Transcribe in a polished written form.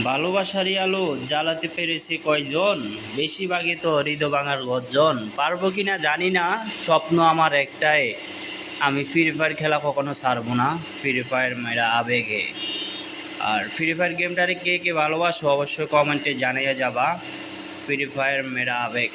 ভালোবাসারই আলো জ্বালাতে পেরেছে কয়জন, বেশিরভাগই তো হৃদয় ভাঙার গর্জন। পারবো কিনা জানি না, স্বপ্ন আমার একটাই, আমি ফ্রি ফায়ার খেলা কখনো ছাড়বো না। ফ্রি ফায়ার মেরা আবেগে। আর ফ্রি ফায়ার গেমটারে কে কে ভালোবাসো অবশ্যই কমেন্টে জানিয়ে যাবা। ফ্রি ফায়ার মেরা আবেগ।